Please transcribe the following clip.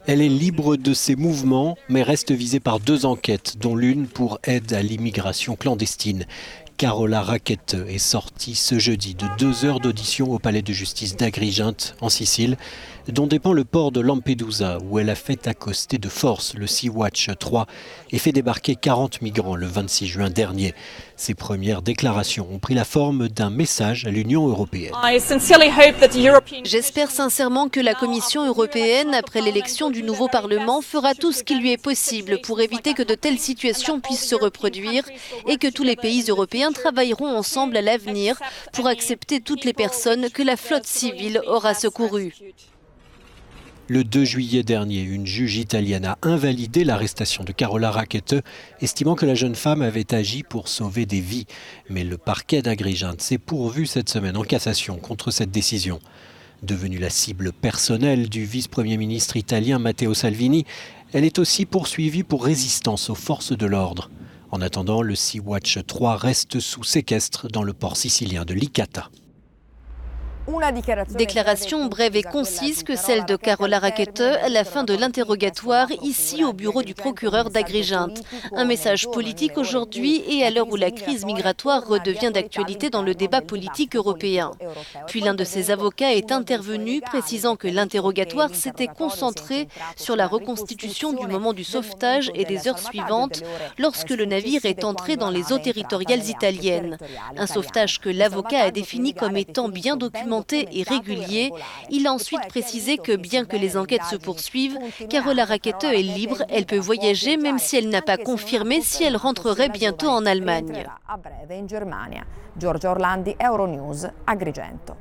Elle est libre de ses mouvements, mais reste visée par deux enquêtes, dont l'une pour aide à l'immigration clandestine. Carola Rackete est sortie ce jeudi de 2 heures d'audition au palais de justice d'Agrigente, en Sicile, dont dépend le port de Lampedusa, où elle a fait accoster de force le Sea-Watch 3 et fait débarquer 40 migrants le 26 juin dernier. Ses premières déclarations ont pris la forme d'un message à l'Union européenne. J'espère sincèrement que la Commission européenne, après l'élection du nouveau Parlement, fera tout ce qui lui est possible pour éviter que de telles situations puissent se reproduire et que tous les pays européens travailleront ensemble à l'avenir pour accepter toutes les personnes que la flotte civile aura secourues. Le 2 juillet dernier, une juge italienne a invalidé l'arrestation de Carola Rackete, estimant que la jeune femme avait agi pour sauver des vies. Mais le parquet d'Agrigente s'est pourvu cette semaine en cassation contre cette décision. Devenue la cible personnelle du vice-premier ministre italien Matteo Salvini, elle est aussi poursuivie pour résistance aux forces de l'ordre. En attendant, le Sea-Watch 3 reste sous séquestre dans le port sicilien de Licata. Déclaration brève et concise que celle de Carola Rackete à la fin de l'interrogatoire ici au bureau du procureur d'Agrigente. Un message politique aujourd'hui et à l'heure où la crise migratoire redevient d'actualité dans le débat politique européen. Puis l'un de ses avocats est intervenu précisant que l'interrogatoire s'était concentré sur la reconstitution du moment du sauvetage et des heures suivantes lorsque le navire est entré dans les eaux territoriales italiennes. Un sauvetage que l'avocat a défini comme étant bien documenté et régulier. Il a ensuite précisé que bien que les enquêtes se poursuivent, Carola Rackete est libre, elle peut voyager même si elle n'a pas confirmé si elle rentrerait bientôt en Allemagne. Giorgio Orlandi, Euronews, Agrigento.